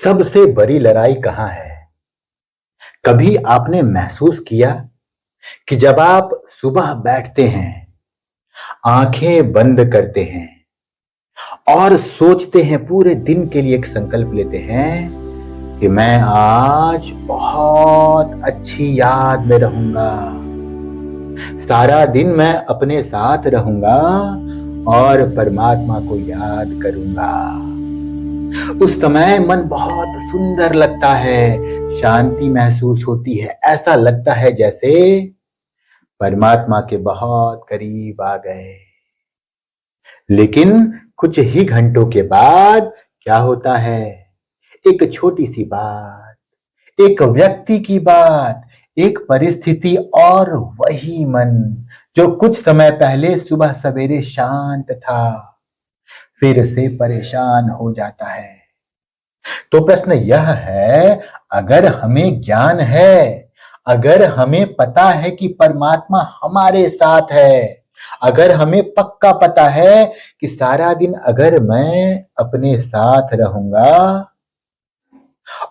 सबसे बड़ी लड़ाई कहाँ है? कभी आपने महसूस किया कि जब आप सुबह बैठते हैं, आंखें बंद करते हैं और सोचते हैं, पूरे दिन के लिए एक संकल्प लेते हैं कि मैं आज बहुत अच्छी याद में रहूंगा, सारा दिन मैं अपने साथ रहूंगा और परमात्मा को याद करूंगा। उस समय मन बहुत सुंदर लगता है, शांति महसूस होती है, ऐसा लगता है जैसे परमात्मा के बहुत करीब आ गए। लेकिन कुछ ही घंटों के बाद क्या होता है? एक छोटी सी बात, एक व्यक्ति की बात, एक परिस्थिति और वही मन जो कुछ समय पहले सुबह सवेरे शांत था, फिर से परेशान हो जाता है। तो प्रश्न यह है, अगर हमें ज्ञान है, अगर हमें पता है कि परमात्मा हमारे साथ है, अगर हमें पक्का पता है कि सारा दिन अगर मैं अपने साथ रहूंगा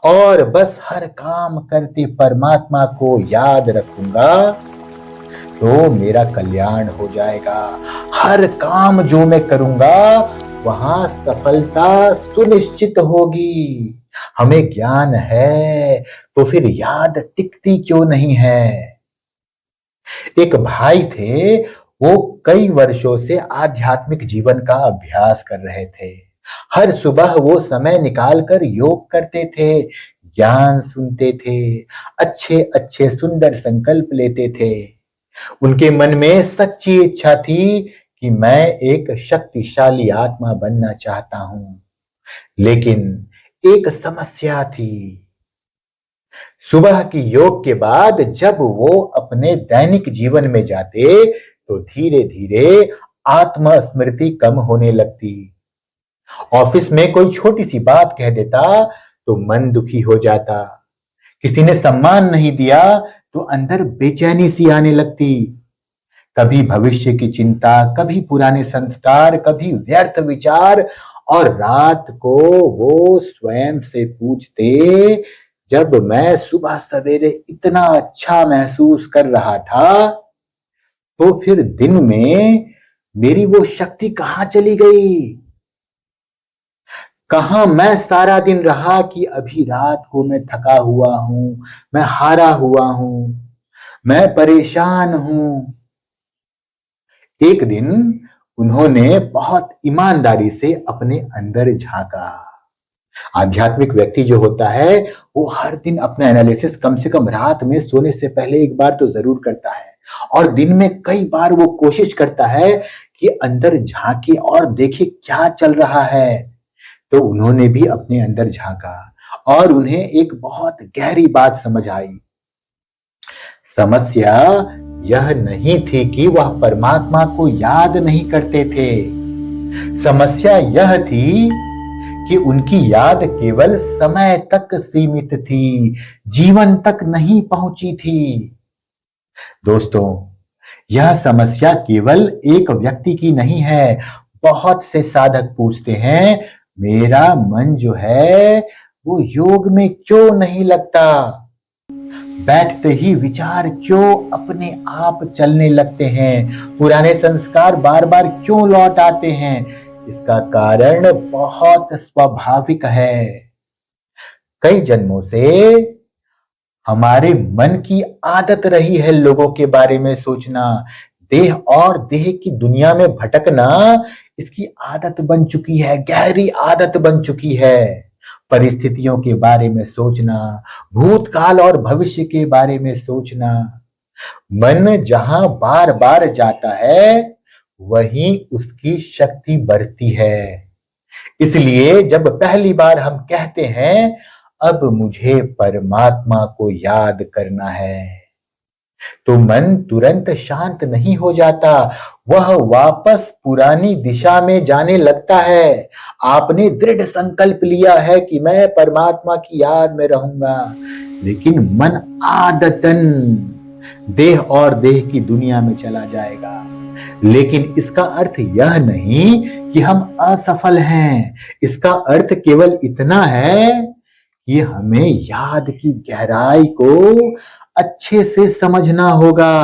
और बस हर काम करते परमात्मा को याद रखूंगा, तो मेरा कल्याण हो जाएगा। हर काम जो मैं करूंगा वहां सफलता सुनिश्चित होगी। हमें ज्ञान है तो फिर याद टिकती क्यों नहीं है? एक भाई थे, वो कई वर्षों से आध्यात्मिक जीवन का अभ्यास कर रहे थे। हर सुबह वो समय निकालकर योग करते थे, ज्ञान सुनते थे, अच्छे अच्छे सुंदर संकल्प लेते थे। उनके मन में सच्ची इच्छा थी कि मैं एक शक्तिशाली आत्मा बनना चाहता हूं। लेकिन एक समस्या थी। सुबह की योग के बाद जब वो अपने दैनिक जीवन में जाते तो धीरे धीरे आत्मस्मृति कम होने लगती। ऑफिस में कोई छोटी सी बात कह देता तो मन दुखी हो जाता। किसी ने सम्मान नहीं दिया तो अंदर बेचैनी सी आने लगती। कभी भविष्य की चिंता, कभी पुराने संस्कार, कभी व्यर्थ विचार, और रात को वो स्वयं से पूछते, जब मैं सुबह सवेरे इतना अच्छा महसूस कर रहा था, तो फिर दिन में मेरी वो शक्ति कहां चली गई? कहां मैं सारा दिन रहा कि अभी रात को मैं थका हुआ हूं, मैं हारा हुआ हूं, मैं परेशान हूं। एक दिन उन्होंने बहुत ईमानदारी से अपने अंदर झांका। आध्यात्मिक व्यक्ति जो होता है वो हर दिन अपना एनालिसिस कम से कम रात में सोने से पहले एक बार तो जरूर करता है, और दिन में कई बार वो कोशिश करता है कि अंदर झांके और देखे क्या चल रहा है। तो उन्होंने भी अपने अंदर झांका और उन्हें एक बहुत गहरी बात समझ आई। समस्या यह नहीं थी कि वह परमात्मा को याद नहीं करते थे। समस्या यह थी कि उनकी याद केवल समय तक सीमित थी, जीवन तक नहीं पहुंची थी। दोस्तों, यह समस्या केवल एक व्यक्ति की नहीं है। बहुत से साधक पूछते हैं, मेरा मन जो है वो योग में क्यों नहीं लगता? बैठते ही विचार क्यों अपने आप चलने लगते हैं? पुराने संस्कार बार बार क्यों लौट आते हैं? इसका कारण बहुत स्वाभाविक है। कई जन्मों से हमारे मन की आदत रही है लोगों के बारे में सोचना। देह और देह की दुनिया में भटकना इसकी आदत बन चुकी है, गहरी आदत बन चुकी है। परिस्थितियों के बारे में सोचना, भूतकाल और भविष्य के बारे में सोचना। मन जहां बार बार जाता है वहीं उसकी शक्ति बढ़ती है। इसलिए जब पहली बार हम कहते हैं, अब मुझे परमात्मा को याद करना है, तो मन तुरंत शांत नहीं हो जाता, वह वापस पुरानी दिशा में जाने लगता है। आपने दृढ़ संकल्प लिया है कि मैं परमात्मा की याद में रहूंगा, लेकिन मन आदतन देह और देह की दुनिया में चला जाएगा। लेकिन इसका अर्थ यह नहीं कि हम असफल हैं। इसका अर्थ केवल इतना है कि हमें याद की गहराई को अच्छे से समझना होगा,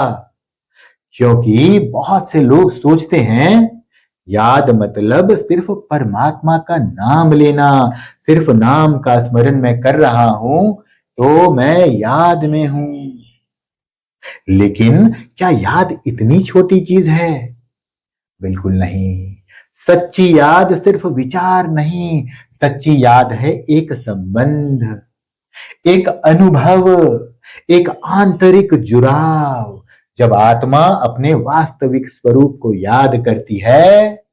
क्योंकि बहुत से लोग सोचते हैं याद मतलब सिर्फ परमात्मा का नाम लेना, सिर्फ नाम का स्मरण मैं कर रहा हूं तो मैं याद में हूं। लेकिन क्या याद इतनी छोटी चीज है? बिल्कुल नहीं। सच्ची याद सिर्फ विचार नहीं, सच्ची याद है एक संबंध, एक अनुभव, एक आंतरिक जुड़ाव। जब आत्मा अपने वास्तविक स्वरूप को याद करती है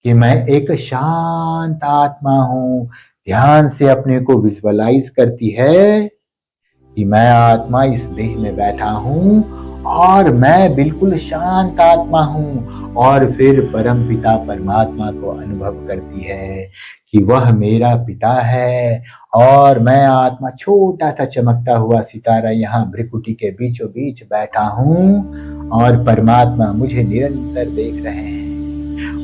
कि मैं एक शांत आत्मा हूं, ध्यान से अपने को विजुअलाइज करती है कि मैं आत्मा इस देह में बैठा हूं और मैं बिल्कुल शांत आत्मा हूं, और फिर परम पिता परमात्मा को अनुभव करती है कि वह मेरा पिता है और मैं आत्मा छोटा सा चमकता हुआ सितारा यहाँ भ्रिकुटी के बीचों बीच बैठा हूं और परमात्मा मुझे निरंतर देख रहे हैं।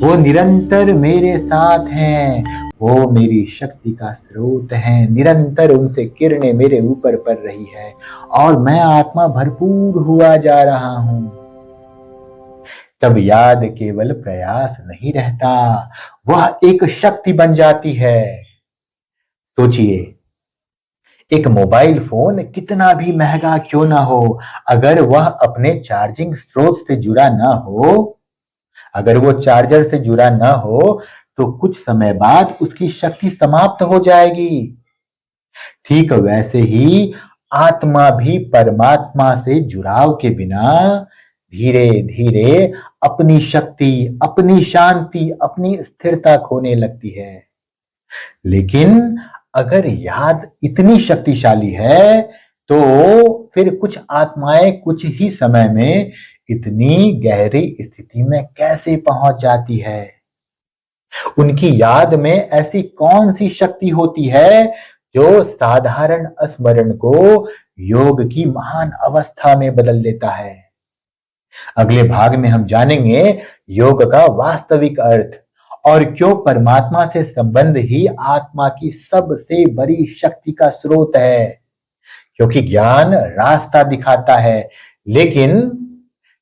वो निरंतर मेरे साथ हैं, वो मेरी शक्ति का स्रोत है, निरंतर उनसे किरणें मेरे ऊपर पड़ रही है और मैं आत्मा भरपूर हुआ जा रहा हूं। तब याद केवल प्रयास नहीं रहता, वह एक शक्ति बन जाती है। सोचिए, एक मोबाइल फोन कितना भी महंगा क्यों ना हो, अगर वह अपने चार्जिंग स्रोत से जुड़ा ना हो, अगर वो चार्जर से जुड़ा ना हो तो कुछ समय बाद उसकी शक्ति समाप्त हो जाएगी। ठीक वैसे ही आत्मा भी परमात्मा से जुड़ाव के बिना धीरे धीरे अपनी शक्ति, अपनी शांति, अपनी स्थिरता खोने लगती है। लेकिन अगर याद इतनी शक्तिशाली है तो फिर कुछ आत्माएं कुछ ही समय में इतनी गहरी स्थिति में कैसे पहुंच जाती है? उनकी याद में ऐसी कौन सी शक्ति होती है जो साधारण स्मरण को योग की महान अवस्था में बदल देता है? अगले भाग में हम जानेंगे योग का वास्तविक अर्थ और क्यों परमात्मा से संबंध ही आत्मा की सबसे बड़ी शक्ति का स्रोत है। क्योंकि ज्ञान रास्ता दिखाता है, लेकिन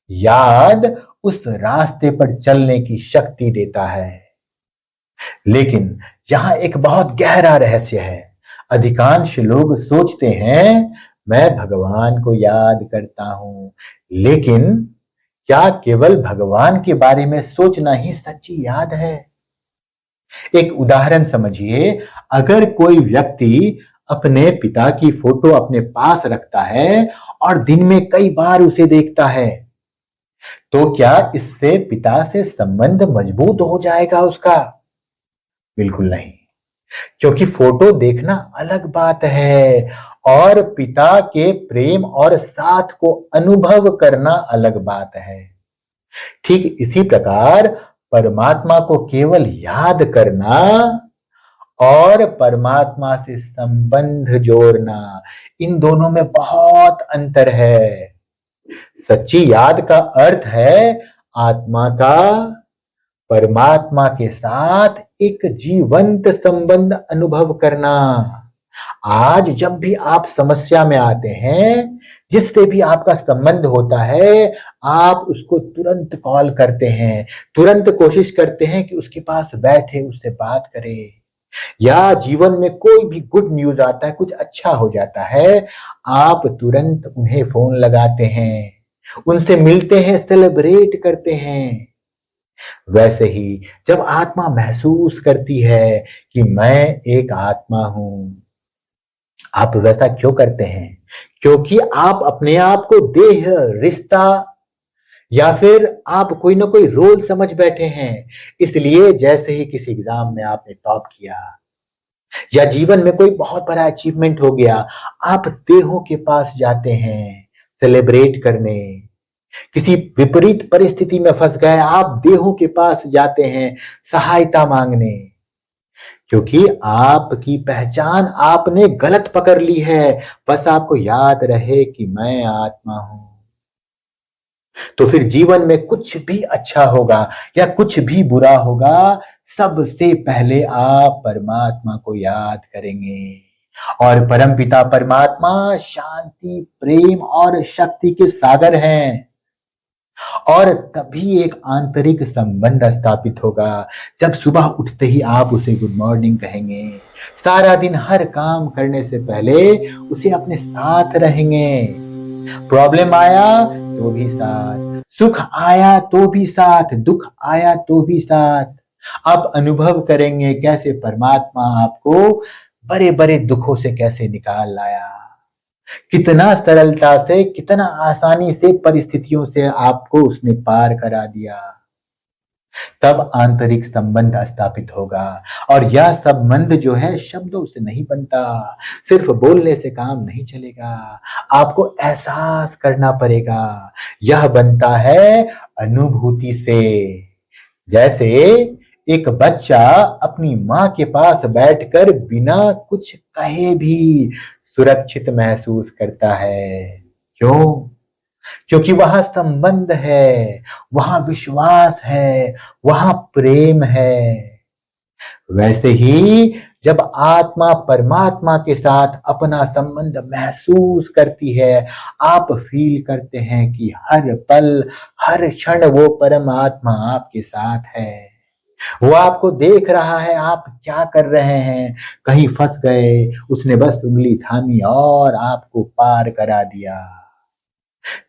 याद उस रास्ते पर चलने की शक्ति देता है। लेकिन यहां एक बहुत गहरा रहस्य है। अधिकांश लोग सोचते हैं मैं भगवान को याद करता हूं, लेकिन क्या केवल भगवान के बारे में सोचना ही सच्ची याद है? एक उदाहरण समझिए, अगर कोई व्यक्ति अपने पिता की फोटो अपने पास रखता है और दिन में कई बार उसे देखता है, तो क्या इससे पिता से संबंध मजबूत हो जाएगा उसका? बिल्कुल नहीं, क्योंकि फोटो देखना अलग बात है और पिता के प्रेम और साथ को अनुभव करना अलग बात है। ठीक इसी प्रकार परमात्मा को केवल याद करना और परमात्मा से संबंध जोड़ना, इन दोनों में बहुत अंतर है। सच्ची याद का अर्थ है आत्मा का परमात्मा के साथ एक जीवंत संबंध अनुभव करना। आज जब भी आप समस्या में आते हैं, जिससे भी आपका संबंध होता है, आप उसको तुरंत कॉल करते हैं, तुरंत कोशिश करते हैं कि उसके पास बैठे उससे बात करें। या जीवन में कोई भी गुड न्यूज आता है, कुछ अच्छा हो जाता है, आप तुरंत उन्हें फोन लगाते हैं, उनसे मिलते हैं, सेलिब्रेट करते हैं। वैसे ही जब आत्मा महसूस करती है कि मैं एक आत्मा हूं, आप वैसा क्यों करते हैं? क्योंकि आप अपने आप को देह, रिश्ता या फिर आप कोई ना कोई रोल समझ बैठे हैं। इसलिए जैसे ही किसी एग्जाम में आपने टॉप किया या जीवन में कोई बहुत बड़ा अचीवमेंट हो गया, आप देहों के पास जाते हैं सेलिब्रेट करने। किसी विपरीत परिस्थिति में फंस गए, आप देहों के पास जाते हैं सहायता मांगने, क्योंकि आपकी पहचान आपने गलत पकड़ ली है। बस आपको याद रहे कि मैं आत्मा हूं, तो फिर जीवन में कुछ भी अच्छा होगा या कुछ भी बुरा होगा, सबसे पहले आप परमात्मा को याद करेंगे। और परमपिता परमात्मा शांति, प्रेम और शक्ति के सागर हैं। और तभी एक आंतरिक संबंध स्थापित होगा जब सुबह उठते ही आप उसे गुड मॉर्निंग कहेंगे, सारा दिन हर काम करने से पहले उसे अपने साथ रहेंगे, प्रॉब्लम आया तो भी साथ, सुख आया तो भी साथ, दुख आया तो भी साथ। आप अनुभव करेंगे कैसे परमात्मा आपको बड़े बड़े दुखों से कैसे निकाल लाया, कितना सरलता से, कितना आसानी से परिस्थितियों से आपको उसने पार करा दिया। तब आंतरिक संबंध स्थापित होगा। और यह संबंध जो है शब्दों से नहीं बनता, सिर्फ बोलने से काम नहीं चलेगा, आपको एहसास करना पड़ेगा। यह बनता है अनुभूति से। जैसे एक बच्चा अपनी माँ के पास बैठकर बिना कुछ कहे भी सुरक्षित महसूस करता है। क्यों? क्योंकि वहां संबंध है, वहां विश्वास है, वहां प्रेम है। वैसे ही जब आत्मा परमात्मा के साथ अपना संबंध महसूस करती है, आप फील करते हैं कि हर पल, हर क्षण वो परमात्मा आपके साथ है। वो आपको देख रहा है आप क्या कर रहे हैं, कहीं फंस गए, उसने बस उंगली थामी और आपको पार करा दिया।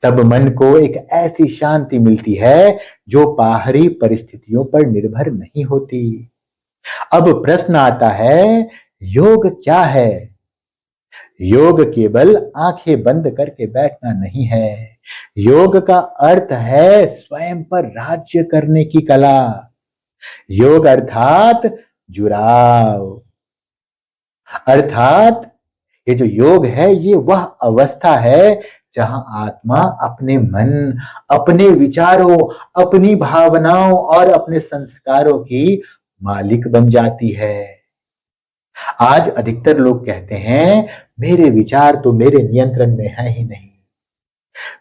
तब मन को एक ऐसी शांति मिलती है जो बाहरी परिस्थितियों पर निर्भर नहीं होती। अब प्रश्न आता है, योग क्या है? योग केवल आंखें बंद करके बैठना नहीं है। योग का अर्थ है स्वयं पर राज्य करने की कला। योग अर्थात जुड़ाव, अर्थात ये जो योग है ये वह अवस्था है जहां आत्मा अपने मन, अपने विचारों, अपनी भावनाओं और अपने संस्कारों की मालिक बन जाती है। आज अधिकतर लोग कहते हैं मेरे विचार तो मेरे नियंत्रण में है ही नहीं,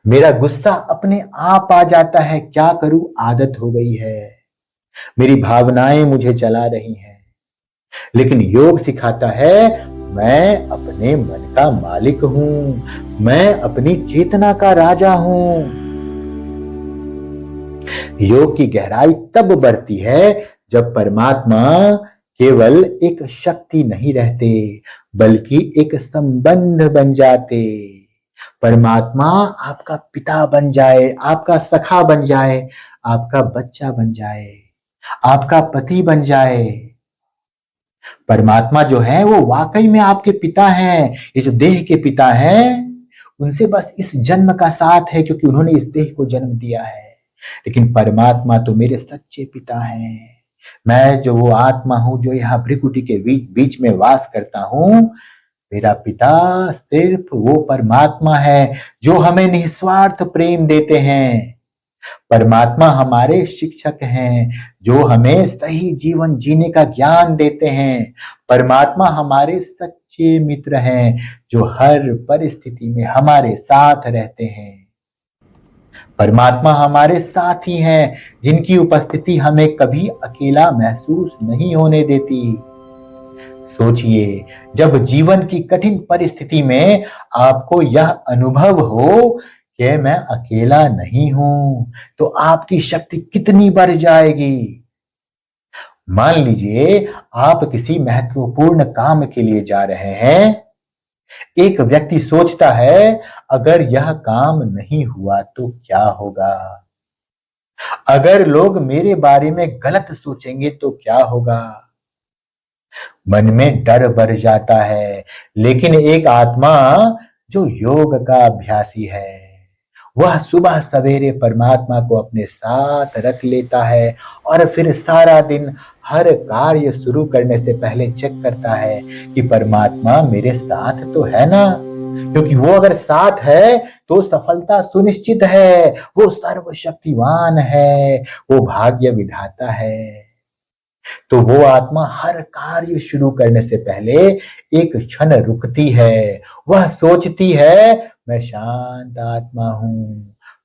मेरा गुस्सा अपने आप आ जाता है, क्या करूं, आदत हो गई है, मेरी भावनाएं मुझे चला रही हैं। लेकिन योग सिखाता है मैं अपने मन का मालिक हूं, मैं अपनी चेतना का राजा हूं। योग की गहराई तब बढ़ती है जब परमात्मा केवल एक शक्ति नहीं रहते बल्कि एक संबंध बन जाते। परमात्मा आपका पिता बन जाए, आपका सखा बन जाए, आपका बच्चा बन जाए, आपका पति बन जाए। परमात्मा जो है वो वाकई में आपके पिता हैं। ये जो देह के पिता हैं उनसे बस इस जन्म का साथ है क्योंकि उन्होंने इस देह को जन्म दिया है। लेकिन परमात्मा तो मेरे सच्चे पिता हैं। मैं जो वो आत्मा हूं जो यहाँ भ्रिकुटी के बीच बीच में वास करता हूं, मेरा पिता सिर्फ वो परमात्मा है जो हमें निस्वार्थ प्रेम देते हैं। परमात्मा हमारे शिक्षक हैं जो हमें सही जीवन जीने का ज्ञान देते हैं। परमात्मा हमारे सच्चे मित्र हैं जो हर परिस्थिति में हमारे साथ रहते हैं। परमात्मा हमारे साथी हैं जिनकी उपस्थिति हमें कभी अकेला महसूस नहीं होने देती। सोचिए, जब जीवन की कठिन परिस्थिति में आपको यह अनुभव हो कि मैं अकेला नहीं हूं, तो आपकी शक्ति कितनी बढ़ जाएगी। मान लीजिए आप किसी महत्वपूर्ण काम के लिए जा रहे हैं। एक व्यक्ति सोचता है अगर यह काम नहीं हुआ तो क्या होगा, अगर लोग मेरे बारे में गलत सोचेंगे तो क्या होगा। मन में डर बढ़ जाता है। लेकिन एक आत्मा जो योग का अभ्यासी है वह सुबह सवेरे परमात्मा को अपने साथ रख लेता है और फिर सारा दिन हर कार्य शुरू करने से पहले चेक करता है कि परमात्मा मेरे साथ तो है ना, क्योंकि वो अगर साथ है तो सफलता सुनिश्चित है। वो सर्वशक्तिवान है, वो भाग्य विधाता है। तो वो आत्मा हर कार्य शुरू करने से पहले एक क्षण रुकती है। वह सोचती है मैं शांत आत्मा हूं,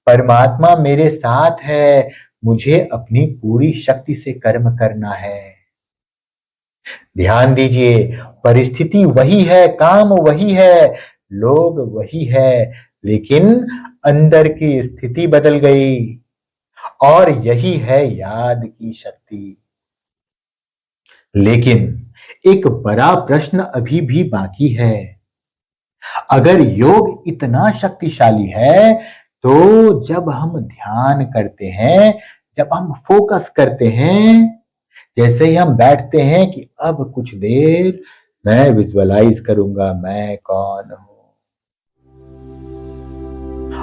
परमात्मा मेरे साथ है, मुझे अपनी पूरी शक्ति से कर्म करना है। ध्यान दीजिए, परिस्थिति वही है, काम वही है, लोग वही है, लेकिन अंदर की स्थिति बदल गई। और यही है याद की शक्ति। लेकिन एक बड़ा प्रश्न अभी भी बाकी है। अगर योग इतना शक्तिशाली है, तो जब हम ध्यान करते हैं, जब हम फोकस करते हैं, जैसे ही हम बैठते हैं कि अब कुछ देर मैं विजुअलाइज करूंगा मैं कौन हूं,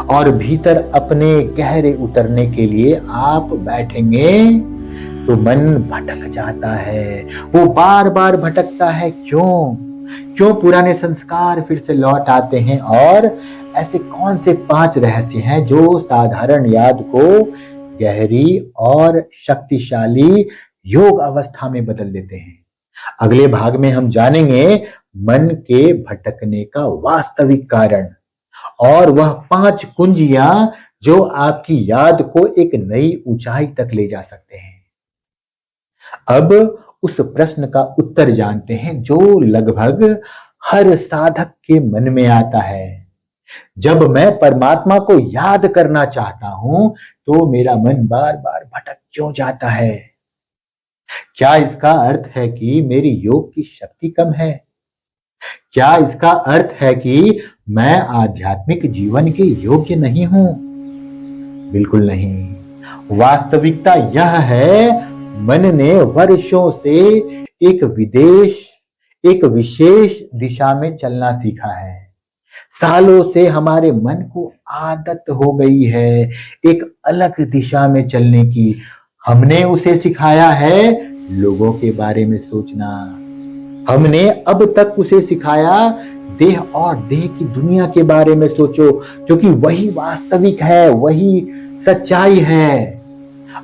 और भीतर अपने गहरे उतरने के लिए आप बैठेंगे, तो मन भटक जाता है। वो बार बार भटकता है। क्यों? क्यों पुराने संस्कार फिर से लौट आते हैं? और ऐसे कौन से 5 रहस्य हैं जो साधारण याद को गहरी और शक्तिशाली योग अवस्था में बदल देते हैं? अगले भाग में हम जानेंगे मन के भटकने का वास्तविक कारण, और वह 5 कुंजियां जो आपकी याद को एक नई ऊंचाई तक ले जा सकते हैं। अब उस प्रश्न का उत्तर जानते हैं जो लगभग हर साधक के मन में आता है। जब मैं परमात्मा को याद करना चाहता हूं, तो मेरा मन बार बार भटक क्यों जाता है? क्या इसका अर्थ है कि मेरी योग की शक्ति कम है? क्या इसका अर्थ है कि मैं आध्यात्मिक जीवन के योग्य नहीं हूं? बिल्कुल नहीं। वास्तविकता यह है, मन ने वर्षों से एक विशेष दिशा में चलना सीखा है। सालों से हमारे मन को आदत हो गई है एक अलग दिशा में चलने की। हमने उसे सिखाया है लोगों के बारे में सोचना। हमने अब तक उसे सिखाया देह और देह की दुनिया के बारे में सोचो, क्योंकि वही वास्तविक है, वही सच्चाई है।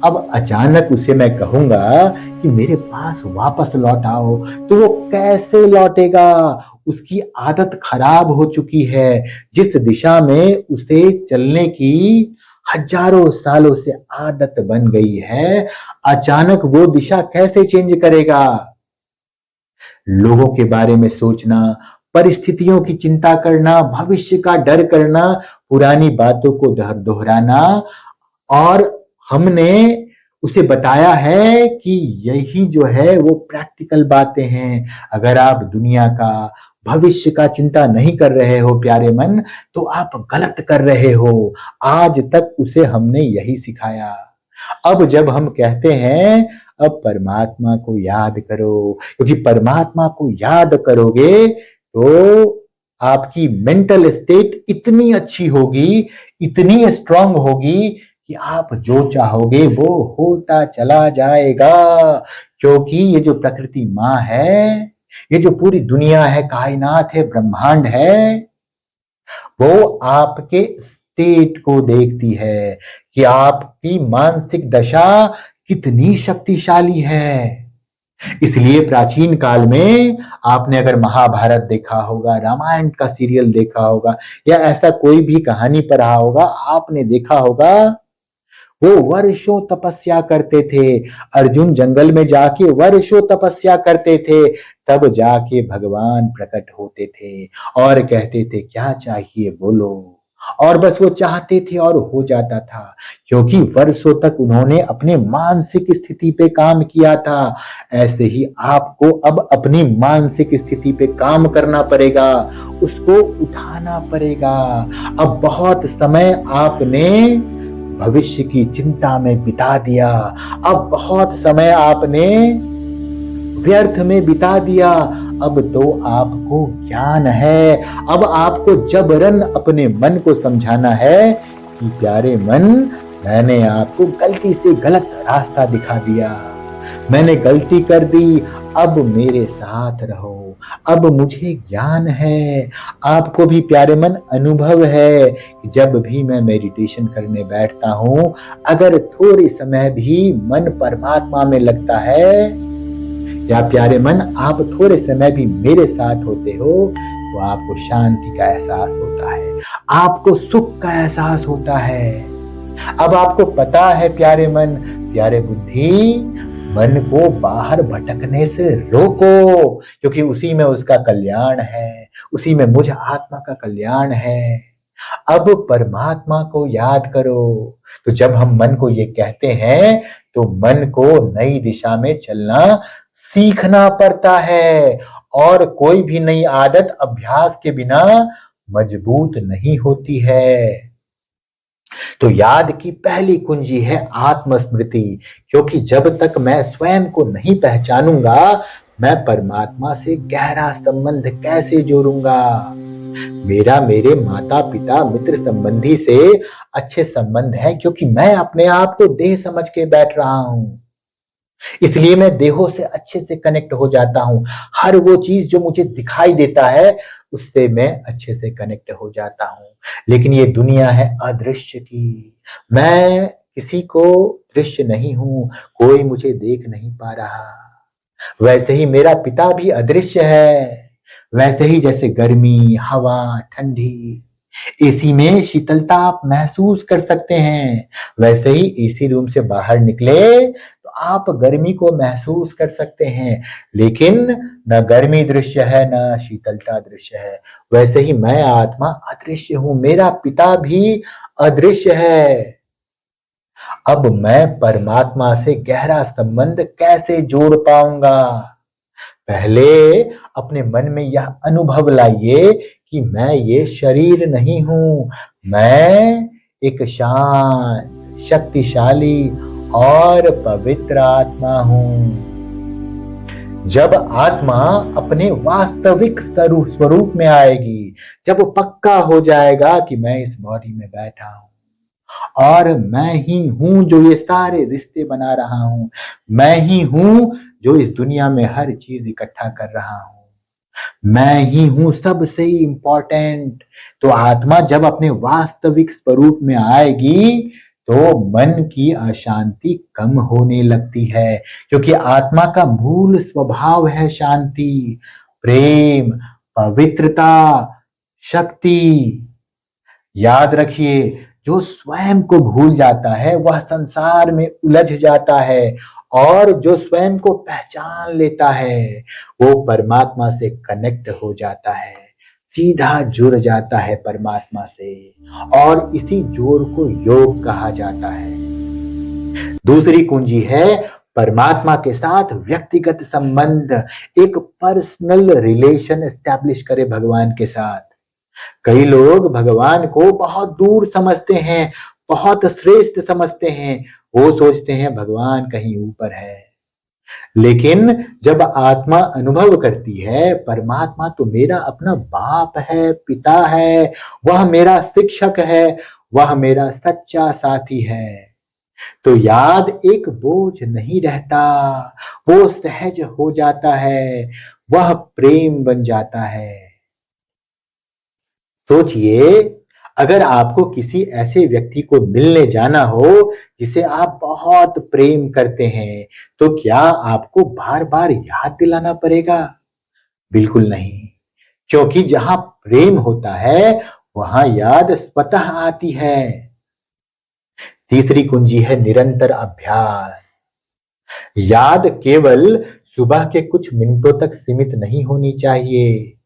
अब अचानक उसे मैं कहूंगा कि मेरे पास वापस लौट आओ, तो वो कैसे लौटेगा? उसकी आदत खराब हो चुकी है। जिस दिशा में उसे चलने की हजारों सालों से आदत बन गई है, अचानक वो दिशा कैसे चेंज करेगा? लोगों के बारे में सोचना, परिस्थितियों की चिंता करना, भविष्य का डर करना, पुरानी बातों को दोहराना, और हमने उसे बताया है कि यही जो है वो प्रैक्टिकल बातें हैं। अगर आप दुनिया का, भविष्य का चिंता नहीं कर रहे हो प्यारे मन, तो आप गलत कर रहे हो। आज तक उसे हमने यही सिखाया। अब जब हम कहते हैं अब परमात्मा को याद करो, क्योंकि परमात्मा को याद करोगे तो आपकी मेंटल स्टेट इतनी अच्छी होगी, इतनी स्ट्रांग होगी कि आप जो चाहोगे वो होता चला जाएगा। क्योंकि ये जो प्रकृति माँ है, ये जो पूरी दुनिया है, कायनात है, ब्रह्मांड है, वो आपके स्टेट को देखती है कि आपकी मानसिक दशा कितनी शक्तिशाली है। इसलिए प्राचीन काल में आपने अगर महाभारत देखा होगा, रामायण का सीरियल देखा होगा, या ऐसा कोई भी कहानी पढ़ा होगा, आपने देखा होगा वो वर्षों तपस्या करते थे। अर्जुन जंगल में जाके वर्षों तपस्या करते थे, तब जाके भगवान प्रकट होते थे और कहते थे क्या चाहिए बोलो, और बस वो चाहते थे और हो जाता था, क्योंकि वर्षों तक उन्होंने अपने मानसिक स्थिति पे काम किया था। ऐसे ही आपको अब अपनी मानसिक स्थिति पे काम करना पड़ेगा, उसको उठाना पड़ेगा। अब बहुत समय आपने भविष्य की चिंता में बिता दिया, अब बहुत समय आपने व्यर्थ में बिता दिया। अब तो आपको ज्ञान है। अब आपको जबरन अपने मन को समझाना है कि प्यारे मन, मैंने आपको गलती से गलत रास्ता दिखा दिया, मैंने गलती कर दी, अब मेरे साथ रहो। अब मुझे ज्ञान है, आपको भी प्यारे मन अनुभव है कि जब भी मैं मेडिटेशन करने बैठता हूं, अगर थोड़े समय भी मन परमात्मा में लगता है, या प्यारे मन आप थोड़े समय भी मेरे साथ होते हो, तो आपको शांति का एहसास होता है, आपको सुख का एहसास होता है। अब आपको पता है प्यारे मन, प्यारे बुद्धि, मन को बाहर भटकने से रोको, क्योंकि उसी में उसका कल्याण है, उसी में मुझ आत्मा का कल्याण है। अब परमात्मा को याद करो। तो जब हम मन को ये कहते हैं तो मन को नई दिशा में चलना सीखना पड़ता है, और कोई भी नई आदत अभ्यास के बिना मजबूत नहीं होती है। तो याद की पहली कुंजी है आत्मस्मृति, क्योंकि जब तक मैं स्वयं को नहीं पहचानूंगा, मैं परमात्मा से गहरा संबंध कैसे जोड़ूंगा। मेरा मेरे माता पिता मित्र संबंधी से अच्छे संबंध है, क्योंकि मैं अपने आप को देह समझ के बैठ रहा हूं, इसलिए मैं देहों से अच्छे से कनेक्ट हो जाता हूं। हर वो चीज जो मुझे दिखाई देता है उससे मैं अच्छे से कनेक्ट हो जाता हूं। लेकिन ये दुनिया है अदृश्य की, मैं किसी को दृश्य नहीं हूं, कोई मुझे देख नहीं पा रहा। वैसे ही मेरा पिता भी अदृश्य है। वैसे ही जैसे गर्मी, हवा, ठंडी, एसी में शीतलता आप महसूस कर सकते हैं, वैसे ही एसी रूम से बाहर निकले तो आप गर्मी को महसूस कर सकते हैं। लेकिन न गर्मी दृश्य है, न शीतलता दृश्य है। वैसे ही मैं आत्मा अदृश्य हूं, मेरा पिता भी अदृश्य है। अब मैं परमात्मा से गहरा संबंध कैसे जोड़ पाऊंगा? पहले अपने मन में यह अनुभव लाइए कि मैं ये शरीर नहीं हूं, मैं एक शांत, शक्तिशाली और पवित्र आत्मा हूं। जब आत्मा अपने वास्तविक स्वरूप में आएगी, जब वो पक्का हो जाएगा कि मैं इस बॉडी में बैठा हूं और मैं ही हूं जो ये सारे रिश्ते बना रहा हूं, मैं ही हूं जो इस दुनिया में हर चीज इकट्ठा कर रहा हूं, मैं ही हूं सबसे इंपॉर्टेंट। तो आत्मा जब अपने वास्तविक स्वरूप में आएगी तो मन की अशांति कम होने लगती है, क्योंकि आत्मा का मूल स्वभाव है शांति, प्रेम, पवित्रता, शक्ति। याद रखिए, जो स्वयं को भूल जाता है वह संसार में उलझ जाता है, और जो स्वयं को पहचान लेता है वो परमात्मा से कनेक्ट हो जाता है, सीधा जुड़ जाता है परमात्मा से, और इसी जोड़ को योग कहा जाता है। दूसरी कुंजी है परमात्मा के साथ व्यक्तिगत संबंध, एक पर्सनल रिलेशन एस्टैब्लिश करे भगवान के साथ। कई लोग भगवान को बहुत दूर समझते हैं, बहुत श्रेष्ठ समझते हैं, वो सोचते हैं भगवान कहीं ऊपर है। लेकिन जब आत्मा अनुभव करती है परमात्मा तो मेरा अपना बाप है, पिता है, वह मेरा शिक्षक है, वह मेरा सच्चा साथी है, तो याद एक बोझ नहीं रहता, वो सहज हो जाता है, वह प्रेम बन जाता है। सोचिए, अगर आपको किसी ऐसे व्यक्ति को मिलने जाना हो जिसे आप बहुत प्रेम करते हैं, तो क्या आपको बार बार याद दिलाना पड़ेगा? बिल्कुल नहीं, क्योंकि जहां प्रेम होता है वहां याद स्वतः आती है। तीसरी कुंजी है निरंतर अभ्यास। याद केवल सुबह के कुछ मिनटों तक सीमित नहीं होनी चाहिए।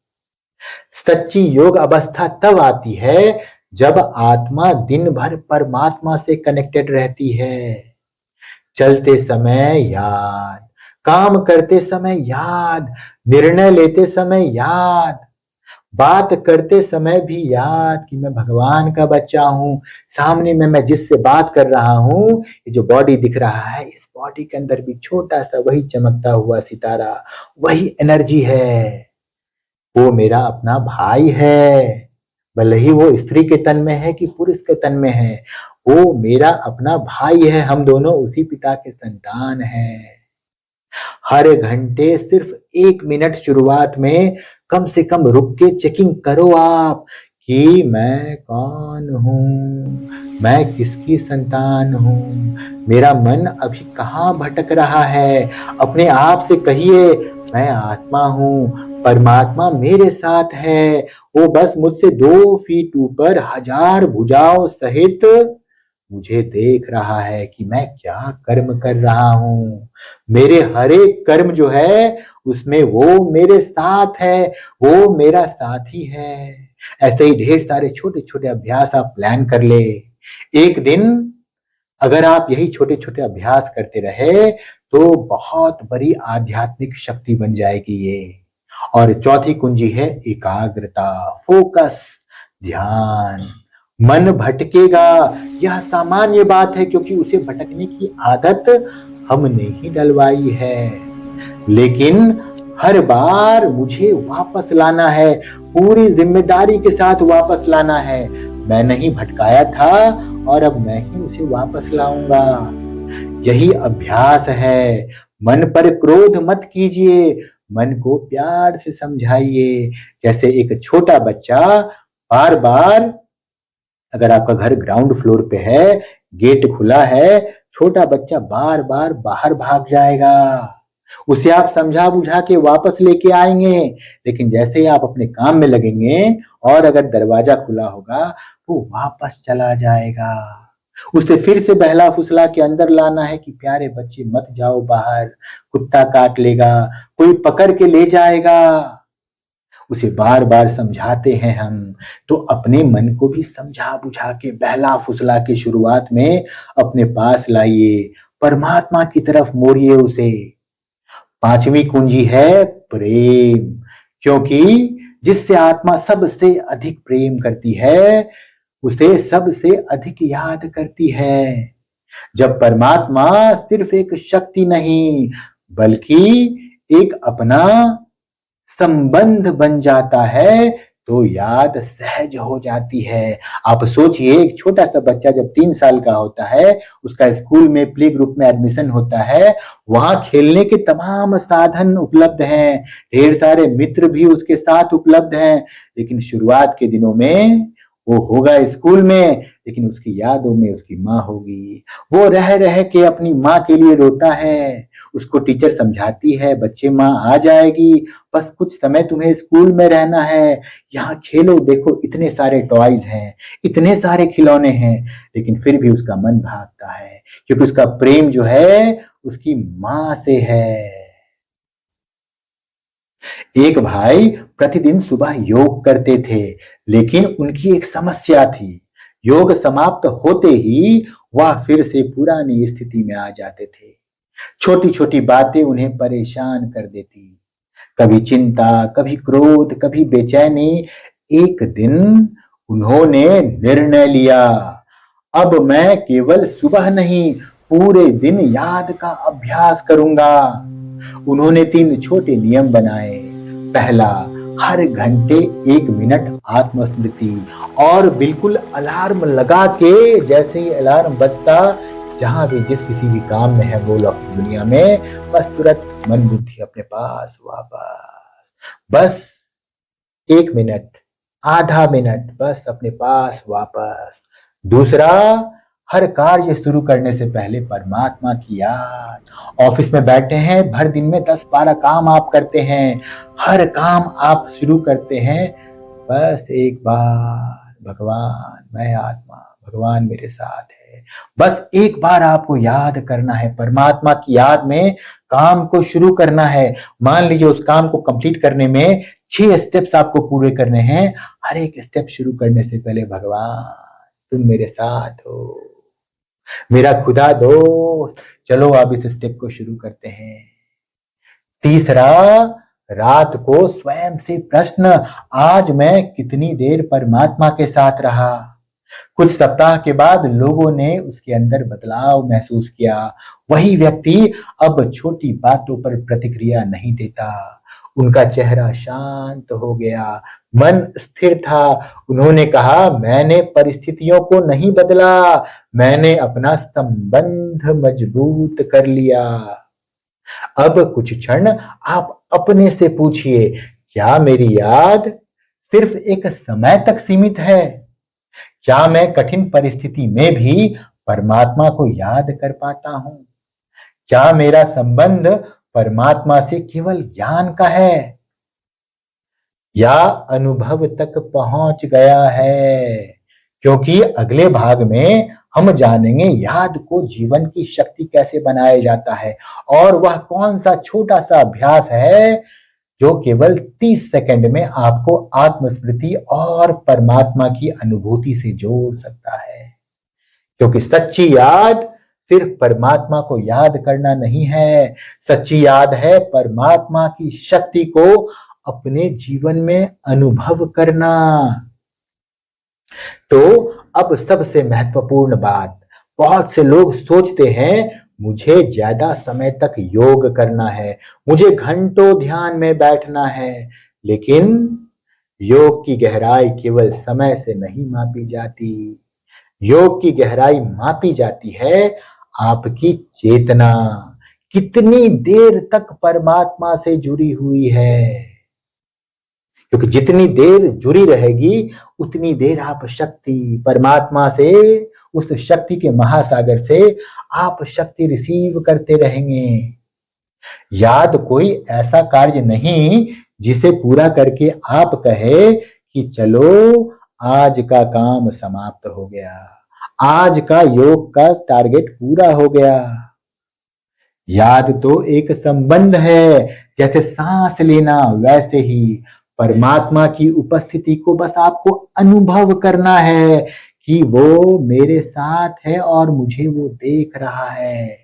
सच्ची योग अवस्था तब आती है जब आत्मा दिन भर परमात्मा से कनेक्टेड रहती है। चलते समय याद, काम करते समय याद, निर्णय लेते समय याद, बात करते समय भी याद कि मैं भगवान का बच्चा हूं, सामने में मैं जिससे बात कर रहा हूं, ये जो बॉडी दिख रहा है, इस बॉडी के अंदर भी छोटा सा वही चमकता हुआ सितारा, वही एनर्जी है, वो मेरा अपना भाई है। भले ही वो स्त्री के तन में है कि पुरुष के तन में है, वो मेरा अपना भाई है, हम दोनों उसी पिता के संतान हैं। हर घंटे सिर्फ 1 मिनट शुरुआत में कम से कम रुक के चेकिंग करो आप कि मैं कौन हूं, मैं किसकी संतान हूं, मेरा मन अभी कहां भटक रहा है। अपने आप से कहिए, मैं आत्मा हूं, परमात्मा मेरे साथ है, वो बस मुझसे 2 फीट ऊपर 1000 भुजाओं सहित मुझे देख रहा है कि मैं क्या कर्म कर रहा हूं। मेरे हर एक कर्म जो है उसमें वो मेरे साथ है, वो मेरा साथी है। ऐसे ही ढेर सारे छोटे छोटे अभ्यास आप प्लान कर ले। एक दिन अगर आप यही छोटे छोटे अभ्यास करते रहे तो बहुत बड़ी आध्यात्मिक शक्ति बन जाएगी ये। और चौथी कुंजी है एकाग्रता, फोकस, ध्यान। मन भटकेगा, यह सामान्य बात है क्योंकि उसे भटकने की आदत हमने ही डलवाई है। लेकिन हर बार मुझे वापस लाना है, पूरी जिम्मेदारी के साथ वापस लाना है। मैंने ही भटकाया था और अब मैं ही उसे वापस लाऊंगा। यही अभ्यास है। मन पर क्रोध मत कीजिए, मन को प्यार से समझाइए। जैसे एक छोटा बच्चा बार बार, अगर आपका घर ग्राउंड फ्लोर पे है, गेट खुला है, छोटा बच्चा बार बार बाहर भाग जाएगा। उसे आप समझा बुझा के वापस लेके आएंगे, लेकिन जैसे ही आप अपने काम में लगेंगे और अगर दरवाजा खुला होगा वो वापस चला जाएगा। उसे फिर से बहला फुसला के अंदर लाना है कि प्यारे बच्चे मत जाओ बाहर, कुत्ता काट लेगा, कोई पकड़ के ले जाएगा। उसे बार बार समझाते हैं हम। तो अपने मन को भी समझा बुझा के बहला फुसला के शुरुआत में अपने पास लाइए, परमात्मा की तरफ मोड़िए उसे। पांचवी कुंजी है प्रेम, क्योंकि जिससे आत्मा सबसे अधिक प्रेम करती है उसे सबसे अधिक याद करती है। जब परमात्मा सिर्फ एक शक्ति नहीं बल्कि एक अपना संबंध बन जाता है तो याद सहज हो जाती है। आप सोचिए, एक छोटा सा बच्चा जब 3 साल का होता है, उसका स्कूल में प्ले ग्रुप में एडमिशन होता है, वहां खेलने के तमाम साधन उपलब्ध हैं, ढेर सारे मित्र भी उसके साथ उपलब्ध हैं। लेकिन शुरुआत के दिनों में वो होगा स्कूल में, लेकिन उसकी यादों में उसकी माँ होगी। वो रह रह के अपनी माँ के लिए रोता है। उसको टीचर समझाती है, बच्चे माँ आ जाएगी, बस कुछ समय तुम्हें स्कूल में रहना है, यहाँ खेलो, देखो इतने सारे टॉयज हैं, इतने सारे खिलौने हैं। लेकिन फिर भी उसका मन भागता है क्योंकि उसका प्रेम जो है उसकी माँ से है। एक भाई प्रतिदिन सुबह योग करते थे, लेकिन उनकी एक समस्या थी। योग समाप्त होते ही वह फिर से पुरानी स्थिति में आ जाते थे। छोटी छोटी बातें उन्हें परेशान कर देती, कभी चिंता, कभी क्रोध, कभी बेचैनी। एक दिन उन्होंने निर्णय लिया, अब मैं केवल सुबह नहीं पूरे दिन याद का अभ्यास करूंगा। उन्होंने 3 छोटे नियम बनाए। पहला, हर घंटे 1 मिनट आत्मस्मृति, और बिल्कुल अलार्म लगा के, जैसे ही अलार्म बजता, जहां भी जिस किसी भी काम में है वो लौकिक दुनिया में, बस तुरंत मन बुद्धि अपने पास वापस। बस 1 मिनट, आधा मिनट, बस अपने पास वापस। दूसरा, हर कार्य शुरू करने से पहले परमात्मा की याद। ऑफिस में बैठे हैं, भर दिन में 10-12 काम आप करते हैं, हर काम आप शुरू करते हैं, बस एक बार भगवान मैं आत्मा, भगवान मेरे साथ है, बस एक बार आपको याद करना है, परमात्मा की याद में काम को शुरू करना है। मान लीजिए उस काम को कंप्लीट करने में 6 स्टेप्स आपको पूरे करने हैं। हर एक स्टेप शुरू करने से पहले भगवान तुम मेरे साथ हो, मेरा खुदा दोस्त, चलो अब इस स्टेप को शुरू करते हैं। तीसरा, रात को स्वयं से प्रश्न, आज मैं कितनी देर परमात्मा के साथ रहा। कुछ सप्ताह के बाद लोगों ने उसके अंदर बदलाव महसूस किया। वही व्यक्ति अब छोटी बातों पर प्रतिक्रिया नहीं देता, उनका चेहरा शांत हो गया, मन स्थिर था। उन्होंने कहा, मैंने परिस्थितियों को नहीं बदला, मैंने अपना संबंध मजबूत कर लिया। अब कुछ क्षण आप अपने से पूछिए, क्या मेरी याद सिर्फ एक समय तक सीमित है? क्या मैं कठिन परिस्थिति में भी परमात्मा को याद कर पाता हूं? क्या मेरा संबंध परमात्मा से केवल ज्ञान का है या अनुभव तक पहुंच गया है? क्योंकि अगले भाग में हम जानेंगे याद को जीवन की शक्ति कैसे बनाया जाता है और वह कौन सा छोटा सा अभ्यास है जो केवल 30 सेकंड में आपको आत्मस्मृति और परमात्मा की अनुभूति से जोड़ सकता है। क्योंकि सच्ची याद सिर्फ परमात्मा को याद करना नहीं है, सच्ची याद है परमात्मा की शक्ति को अपने जीवन में अनुभव करना। तो अब सबसे महत्वपूर्ण बात, बहुत से लोग सोचते हैं मुझे ज्यादा समय तक योग करना है, मुझे घंटों ध्यान में बैठना है, लेकिन योग की गहराई केवल समय से नहीं मापी जाती। योग की गहराई मापी जाती है आपकी चेतना कितनी देर तक परमात्मा से जुड़ी हुई है। क्योंकि जितनी देर जुड़ी रहेगी उतनी देर आप शक्ति परमात्मा से, उस शक्ति के महासागर से आप शक्ति रिसीव करते रहेंगे। याद कोई ऐसा कार्य नहीं जिसे पूरा करके आप कहे कि चलो आज का काम समाप्त हो गया, आज का योग का टारगेट पूरा हो गया। याद तो एक संबंध है, जैसे सांस लेना वैसे ही परमात्मा की उपस्थिति को बस आपको अनुभव करना है कि वो मेरे साथ है और मुझे वो देख रहा है।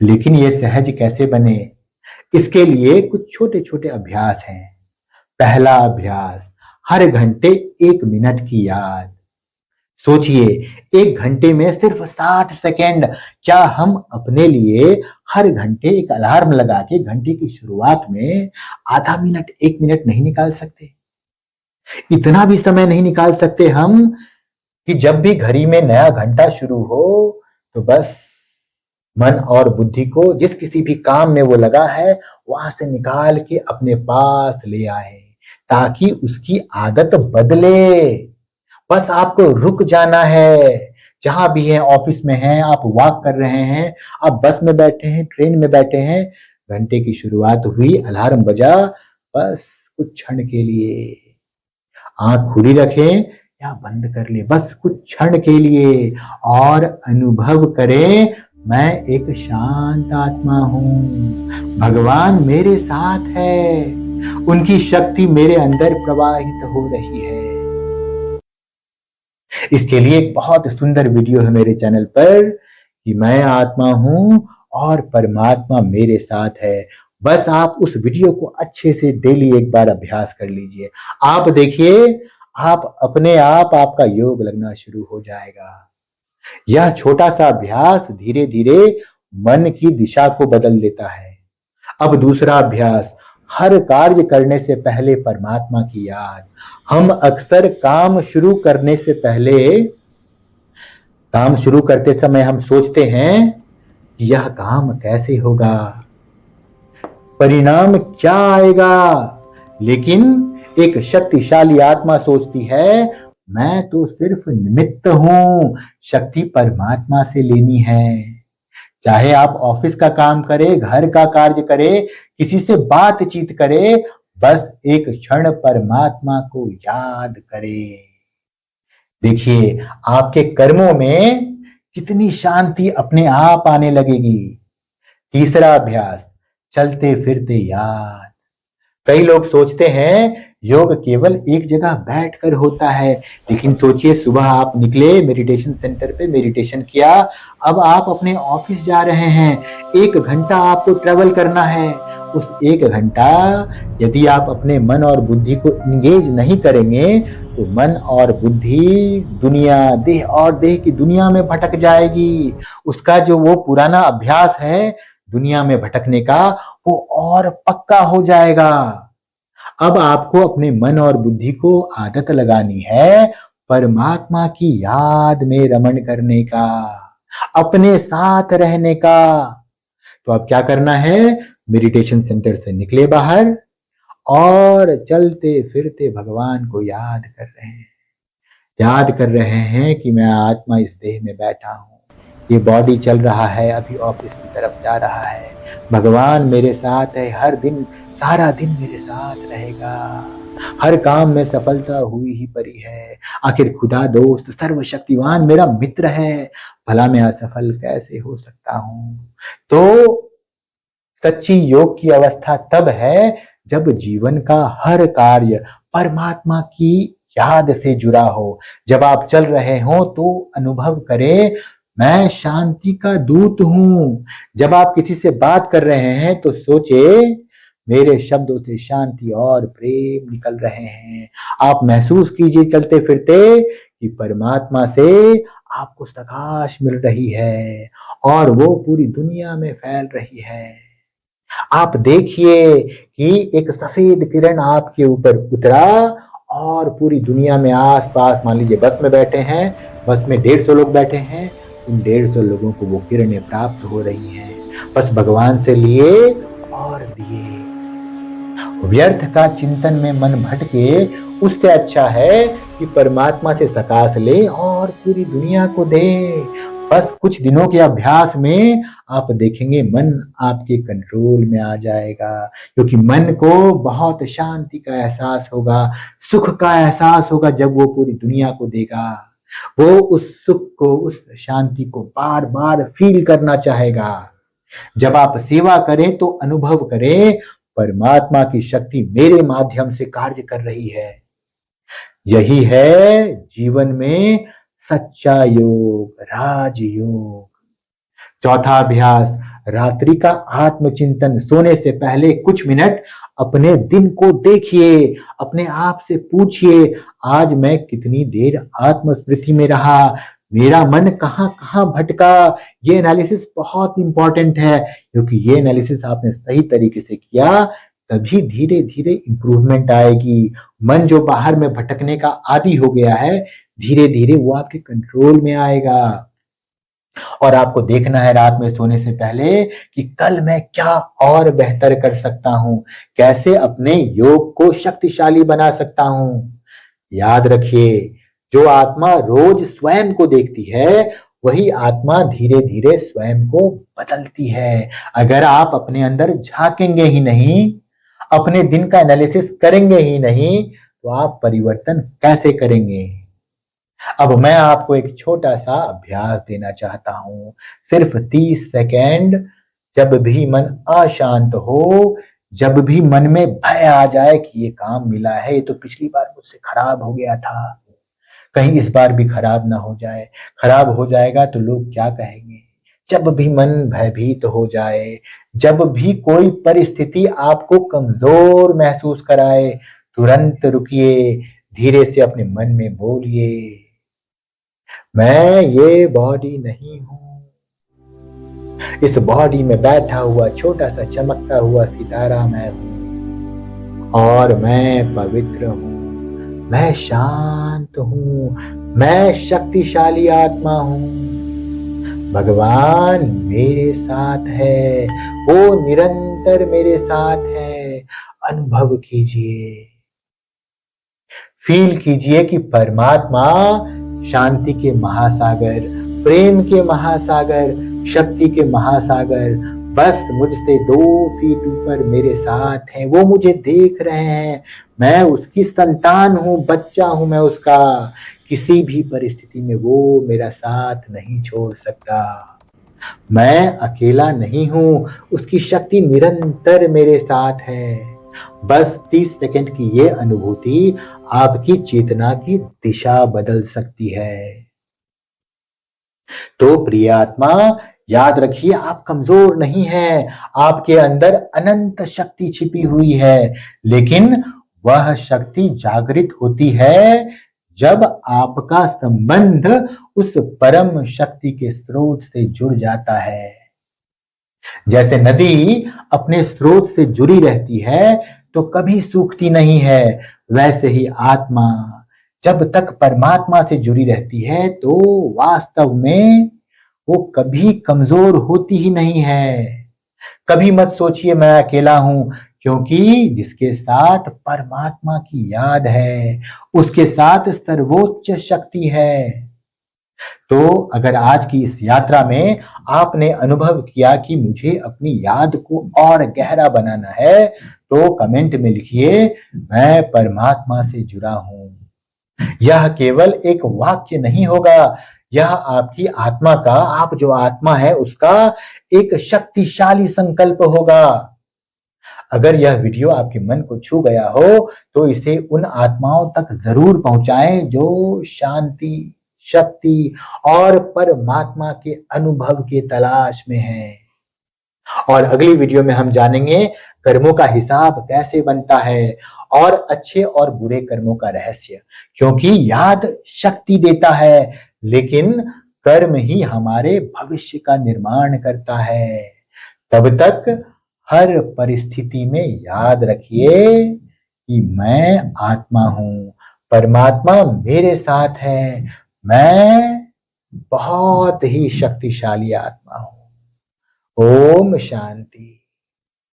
लेकिन ये सहज कैसे बने? इसके लिए कुछ छोटे छोटे अभ्यास हैं। पहला अभ्यास, हर घंटे 1 मिनट की याद। सोचिए 1 घंटे में सिर्फ 60 सेकेंड। क्या हम अपने लिए हर घंटे एक अलार्म लगा के घंटे की शुरुआत में आधा मिनट 1 मिनट नहीं निकाल सकते? इतना भी समय नहीं निकाल सकते हम कि जब भी घड़ी में नया घंटा शुरू हो तो बस मन और बुद्धि को जिस किसी भी काम में वो लगा है वहां से निकाल के अपने पास ले आए ताकि उसकी आदत बदले। बस आपको रुक जाना है, जहां भी है, ऑफिस में हैं, आप वॉक कर रहे हैं, आप बस में बैठे हैं, ट्रेन में बैठे हैं, घंटे की शुरुआत हुई, अलार्म बजा, बस कुछ क्षण के लिए आंख खुली रखें या बंद कर ले, बस कुछ क्षण के लिए, और अनुभव करें मैं एक शांत आत्मा हूं, भगवान मेरे साथ है, उनकी शक्ति मेरे अंदर प्रवाहित हो रही है। इसके लिए एक बहुत सुंदर वीडियो है मेरे चैनल पर कि मैं आत्मा हूं और परमात्मा मेरे साथ है। बस आप उस वीडियो को अच्छे से डेली एक बार अभ्यास कर लीजिए, आप देखिए आप अपने आप आपका योग लगना शुरू हो जाएगा। यह छोटा सा अभ्यास धीरे धीरे मन की दिशा को बदल देता है। अब दूसरा अभ्यास, हर कार्य करने से पहले परमात्मा की याद। हम अक्सर काम शुरू करने से पहले, काम शुरू करते समय हम सोचते हैं कि यह काम कैसे होगा, परिणाम क्या आएगा, लेकिन एक शक्तिशाली आत्मा सोचती है मैं तो सिर्फ निमित्त हूं, शक्ति परमात्मा से लेनी है। चाहे आप ऑफिस का काम करें, घर का कार्य करें, किसी से बातचीत करें, बस एक क्षण परमात्मा को याद करें। देखिए आपके कर्मों में कितनी शांति अपने आप आने लगेगी। तीसरा अभ्यास, चलते फिरते याद। कई लोग सोचते हैं योग केवल एक जगह बैठकर होता है, लेकिन सोचिए सुबह आप निकले मेडिटेशन सेंटर पे, मेडिटेशन किया, अब आप अपने ऑफिस जा रहे हैं, 1 घंटा आपको ट्रेवल करना है। उस 1 घंटा यदि आप अपने मन और बुद्धि को इंगेज नहीं करेंगे तो मन और बुद्धि दुनिया, देह और देह की दुनिया में भटक जाएगी। उसका जो वो पुराना अभ्यास है दुनिया में भटकने का, वो और पक्का हो जाएगा। अब आपको अपने मन और बुद्धि को आदत लगानी है परमात्मा की याद में रमण करने का, अपने साथ रहने का। तो अब क्या करना है, मेडिटेशन सेंटर से निकले बाहर और चलते फिरते भगवान को याद कर रहे हैं, याद कर रहे हैं कि मैं आत्मा इस देह में बैठा हूं, ये बॉडी चल रहा है, अभी ऑफिस की तरफ जा रहा है, भगवान मेरे साथ है, हर दिन सारा दिन मेरे साथ रहेगा। हर काम में सफलता हुई ही परी है। आखिर खुदा दोस्त सर्वशक्तिवान मेरा मित्र है, भला मैं असफल कैसे हो सकता हूं। तो सच्ची योग की अवस्था तब है जब जीवन का हर कार्य परमात्मा की याद से जुड़ा हो। जब आप चल रहे हो तो अनुभव करें, मैं शांति का दूत हूं। जब आप किसी से बात कर रहे हैं तो सोचे, मेरे शब्दों से शांति और प्रेम निकल रहे हैं। आप महसूस कीजिए चलते फिरते कि परमात्मा से आपको प्रकाश मिल रही है और वो पूरी दुनिया में फैल रही है। आप देखिए कि एक सफेद किरण आपके ऊपर उतरा और पूरी दुनिया में आस-पास, मान लीजिए बस में बैठे हैं, बस में 150 लोग बैठे हैं, उन 150 लोगों को वो किरणें प्राप्त हो रही हैं। बस भगवान से लिए और दिए। व्यर्थ का चिंतन में मन भटके, उससे अच्छा है कि परमात्मा से सकाश ले और पूरी दुनिया को दे। बस कुछ दिनों के अभ्यास में आप देखेंगे मन आपके कंट्रोल में आ जाएगा, क्योंकि मन को बहुत शांति का एहसास होगा, सुख का एहसास होगा। जब वो पूरी दुनिया को देगा, वो उस सुख को, उस शांति को बार बार फील करना चाहेगा। जब आप सेवा करें तो अनुभव करें, परमात्मा की शक्ति मेरे माध्यम से कार्य कर रही है। यही है जीवन में सच्चा योग, राजयोग। चौथा अभ्यास, रात्रि का आत्मचिंतन। सोने से पहले कुछ मिनट अपने दिन को देखिए, अपने आप से पूछिए, आज मैं कितनी देर आत्मस्मृति में रहा, मेरा मन कहाँ कहाँ भटका। ये एनालिसिस बहुत इंपॉर्टेंट है, क्योंकि ये एनालिसिस आपने सही तरीके से किया तभी धीरे धीरे इंप्रूवमेंट आएगी। मन जो बाहर में भटकने का आदी हो गया है, धीरे धीरे वो आपके कंट्रोल में आएगा। और आपको देखना है रात में सोने से पहले कि कल मैं क्या और बेहतर कर सकता हूं, कैसे अपने योग को शक्तिशाली बना सकता हूं। याद रखिए, जो आत्मा रोज स्वयं को देखती है, वही आत्मा धीरे धीरे स्वयं को बदलती है। अगर आप अपने अंदर झांकेंगे ही नहीं, अपने दिन का एनालिसिस करेंगे ही नहीं, तो आप परिवर्तन कैसे करेंगे। अब मैं आपको एक छोटा सा अभ्यास देना चाहता हूं, सिर्फ 30 सेकेंड। जब भी मन अशांत हो, जब भी मन में भय आ जाए कि ये काम मिला है, ये तो पिछली बार मुझसे खराब हो गया था, कहीं इस बार भी खराब ना हो जाए, खराब हो जाएगा तो लोग क्या कहेंगे। जब भी मन भयभीत हो जाए, जब भी कोई परिस्थिति आपको कमजोर महसूस कराए, तुरंत रुकिए, धीरे से अपने मन में बोलिए, मैं ये बॉडी नहीं हूं। इस बॉडी में बैठा हुआ छोटा सा चमकता हुआ सितारा मैं हूं और मैं पवित्र हूं, मैं शांत हूं, मैं शक्तिशाली आत्मा हूं। भगवान मेरे साथ है, वो निरंतर मेरे साथ है। अनुभव कीजिए, फील कीजिए कि परमात्मा शांति के महासागर, प्रेम के महासागर, शक्ति के महासागर बस मुझसे 2 फीट ऊपर मेरे साथ हैं। वो मुझे देख रहे हैं, मैं उसकी संतान हूं, बच्चा हूं मैं उसका। किसी भी परिस्थिति में वो मेरा साथ नहीं छोड़ सकता। मैं अकेला नहीं हूं, उसकी शक्ति निरंतर मेरे साथ है। बस 30 सेकंड की ये अनुभूति आपकी चेतना की दिशा बदल सकती है। तो प्रिय आत्मा, याद रखिए, आप कमजोर नहीं हैं, आपके अंदर अनंत शक्ति छिपी हुई है। लेकिन वह शक्ति जागृत होती है जब आपका संबंध उस परम शक्ति के स्रोत से जुड़ जाता है। जैसे नदी अपने स्रोत से जुड़ी रहती है तो कभी सूखती नहीं है, वैसे ही आत्मा जब तक परमात्मा से जुड़ी रहती है तो वास्तव में वो कभी कमजोर होती ही नहीं है। कभी मत सोचिए मैं अकेला हूं, क्योंकि जिसके साथ परमात्मा की याद है, उसके साथ सर्वोच्च शक्ति है। तो अगर आज की इस यात्रा में आपने अनुभव किया कि मुझे अपनी याद को और गहरा बनाना है, तो कमेंट में लिखिए, मैं परमात्मा से जुड़ा हूं। यह केवल एक वाक्य नहीं होगा, यह आपकी आत्मा का, आप जो आत्मा है उसका एक शक्तिशाली संकल्प होगा। अगर यह वीडियो आपके मन को छू गया हो, तो इसे उन आत्माओं तक जरूर पहुंचाएं जो शांति, शक्ति और परमात्मा के अनुभव की तलाश में हैं। और अगली वीडियो में हम जानेंगे कर्मों का हिसाब कैसे बनता है और अच्छे और बुरे कर्मों का रहस्य, क्योंकि याद शक्ति देता है, लेकिन कर्म ही हमारे भविष्य का निर्माण करता है। तब तक हर परिस्थिति में याद रखिए कि मैं आत्मा हूं, परमात्मा मेरे साथ है, मैं बहुत ही शक्तिशाली आत्मा हूं। ओम शांति।